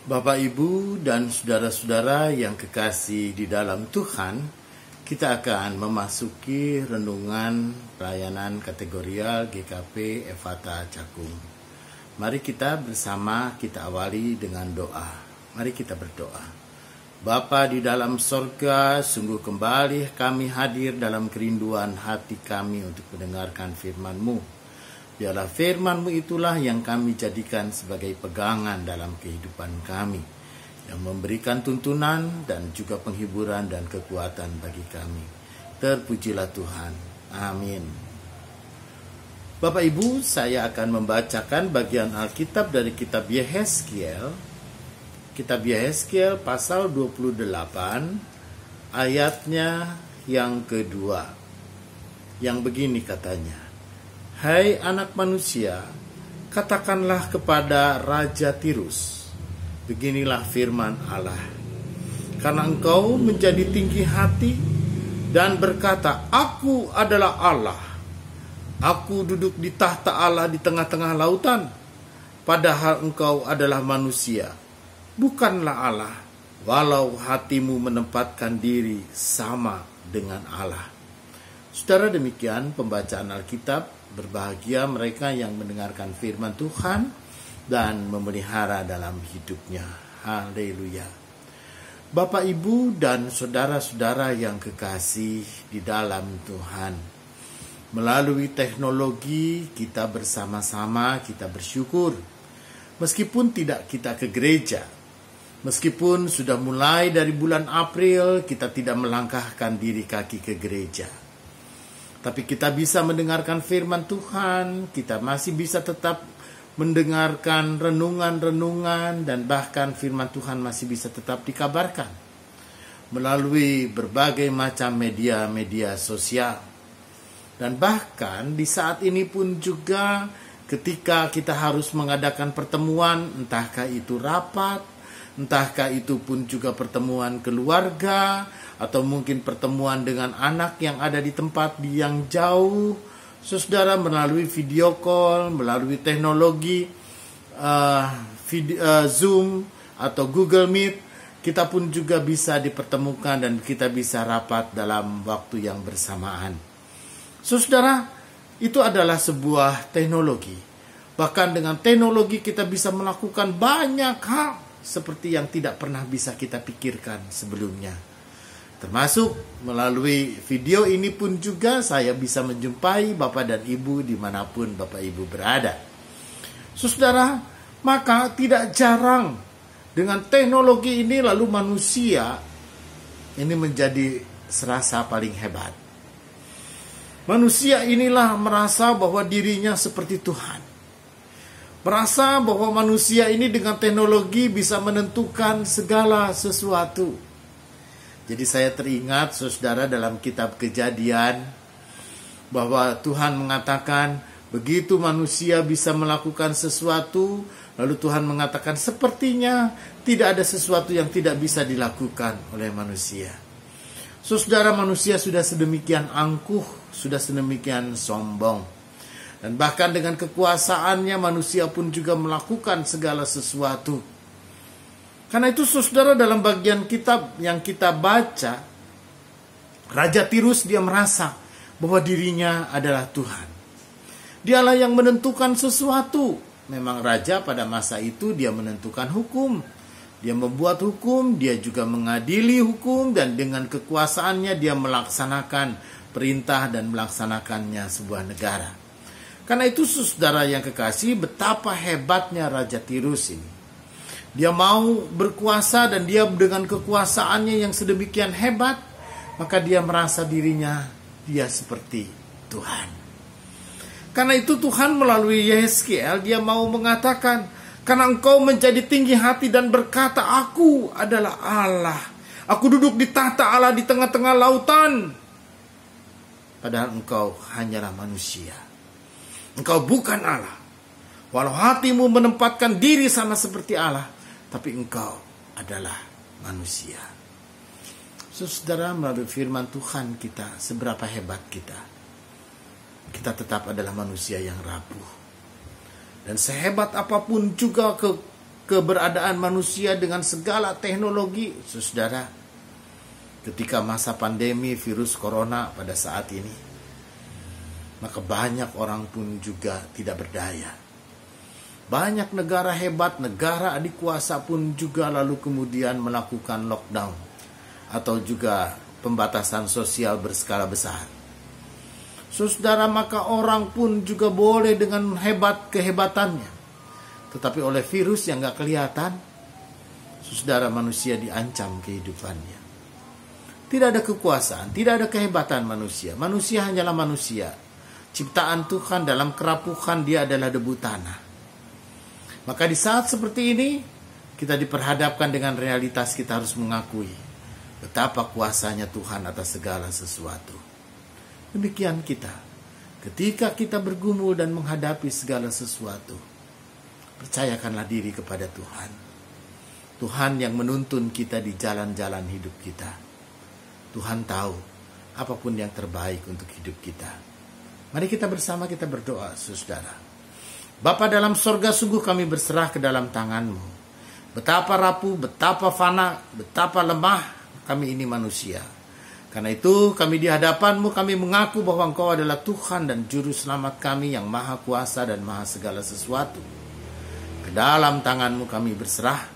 Bapak, Ibu, dan saudara-saudara yang kekasih di dalam Tuhan, kita akan memasuki renungan pelayanan kategorial GKP Efata Cakung. Mari kita bersama kita awali dengan doa. Mari kita berdoa. Bapa di dalam sorga, sungguh kembali kami hadir dalam kerinduan hati kami untuk mendengarkan firman-Mu. Biarlah firman-Mu itulah yang kami jadikan sebagai pegangan dalam kehidupan kami, yang memberikan tuntunan dan juga penghiburan dan kekuatan bagi kami. Terpujilah Tuhan. Amin. Bapak Ibu, saya akan membacakan bagian Alkitab dari kitab Yehezkiel. Kitab Yehezkiel pasal 28, ayatnya yang kedua. Yang begini katanya. Hai anak manusia, katakanlah kepada Raja Tirus, beginilah firman Allah. Karena engkau menjadi tinggi hati dan berkata, Aku adalah Allah. Aku duduk di tahta Allah di tengah-tengah lautan. Padahal engkau adalah manusia, bukanlah Allah, walau hatimu menempatkan diri sama dengan Allah. Saudara, demikian pembacaan Alkitab. Berbahagia mereka yang mendengarkan firman Tuhan dan memelihara dalam hidupnya. Haleluya. Bapak, Ibu, dan saudara-saudara yang kekasih di dalam Tuhan, melalui teknologi kita bersama-sama kita bersyukur. Meskipun tidak kita ke gereja, meskipun sudah mulai dari bulan April kita tidak melangkahkan diri kaki ke gereja, tapi kita bisa mendengarkan firman Tuhan, kita masih bisa tetap mendengarkan renungan-renungan, dan bahkan firman Tuhan masih bisa tetap dikabarkan melalui berbagai macam media-media sosial. Dan bahkan di saat ini pun juga ketika kita harus mengadakan pertemuan, entahkah itu rapat, entahkah itu pun juga pertemuan keluarga, atau mungkin pertemuan dengan anak yang ada di tempat yang jauh, saudara, melalui video call, melalui teknologi Zoom atau Google Meet, kita pun juga bisa dipertemukan dan kita bisa rapat dalam waktu yang bersamaan. Saudara, itu adalah sebuah teknologi. Bahkan dengan teknologi kita bisa melakukan banyak hal seperti yang tidak pernah bisa kita pikirkan sebelumnya. Termasuk melalui video ini pun juga saya bisa menjumpai Bapak dan Ibu dimanapun Bapak Ibu berada. Saudara, maka tidak jarang dengan teknologi ini lalu manusia ini menjadi serasa paling hebat. Manusia inilah merasa bahwa dirinya seperti Tuhan. Merasa bahwa manusia ini dengan teknologi bisa menentukan segala sesuatu. Jadi saya teringat, saudara, dalam kitab Kejadian, bahwa Tuhan mengatakan, begitu manusia bisa melakukan sesuatu, lalu Tuhan mengatakan, sepertinya tidak ada sesuatu yang tidak bisa dilakukan oleh manusia. Saudara, manusia sudah sedemikian angkuh, sudah sedemikian sombong. Dan bahkan dengan kekuasaannya manusia pun juga melakukan segala sesuatu. Karena itu saudara, dalam bagian kitab yang kita baca, Raja Tirus dia merasa bahwa dirinya adalah Tuhan. Dialah yang menentukan sesuatu. Memang raja pada masa itu dia menentukan hukum. Dia membuat hukum, dia juga mengadili hukum, dan dengan kekuasaannya dia melaksanakan perintah dan melaksanakannya sebuah negara. Karena itu saudara yang kekasih, betapa hebatnya Raja Tirus ini. Dia mau berkuasa dan dia dengan kekuasaannya yang sedemikian hebat, maka dia merasa dirinya dia seperti Tuhan. Karena itu Tuhan melalui Yehezkiel dia mau mengatakan, karena engkau menjadi tinggi hati dan berkata, Aku adalah Allah. Aku duduk di tahta Allah di tengah-tengah lautan. Padahal engkau hanyalah manusia. Engkau bukan Allah. Walau hatimu menempatkan diri sama seperti Allah, tapi engkau adalah manusia. Saudara, melalui firman Tuhan kita, seberapa hebat kita tetap adalah manusia yang rapuh. Dan sehebat apapun juga keberadaan manusia dengan segala teknologi. Saudara, ketika masa pandemi virus corona pada saat ini, maka banyak orang pun juga tidak berdaya. Banyak negara hebat, negara adikuasa pun juga lalu kemudian melakukan lockdown atau juga pembatasan sosial berskala besar. Saudara, maka orang pun juga boleh dengan hebat kehebatannya, tetapi oleh virus yang gak kelihatan, saudara, manusia diancam kehidupannya. Tidak ada kekuasaan, tidak ada kehebatan manusia. Manusia hanyalah manusia. Ciptaan Tuhan, dalam kerapuhan dia adalah debu tanah. Maka di saat seperti ini, kita diperhadapkan dengan realitas, kita harus mengakui betapa kuasanya Tuhan atas segala sesuatu. Demikian kita, ketika kita bergumul dan menghadapi segala sesuatu, percayakanlah diri kepada Tuhan. Tuhan yang menuntun kita di jalan-jalan hidup kita. Tuhan tahu apapun yang terbaik untuk hidup kita. Mari kita bersama kita berdoa, saudara. Bapa dalam sorga, sungguh kami berserah ke dalam tangan-Mu. Betapa rapuh, betapa fana, betapa lemah kami ini manusia. Karena itu kami di hadapan-Mu, kami mengaku bahwa Engkau adalah Tuhan dan Juru Selamat kami yang maha kuasa dan maha segala sesuatu. Ke dalam tangan-Mu kami berserah.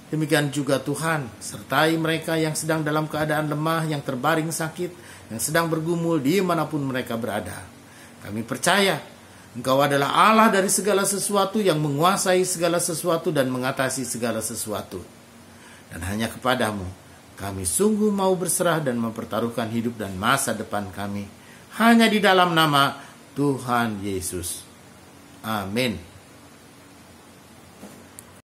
Demikian juga Tuhan, sertai mereka yang sedang dalam keadaan lemah, yang terbaring sakit, yang sedang bergumul dimanapun mereka berada. Kami percaya Engkau adalah Allah dari segala sesuatu, yang menguasai segala sesuatu dan mengatasi segala sesuatu. Dan hanya kepadamu kami sungguh mau berserah dan mempertaruhkan hidup dan masa depan kami. Hanya di dalam nama Tuhan Yesus. Amin.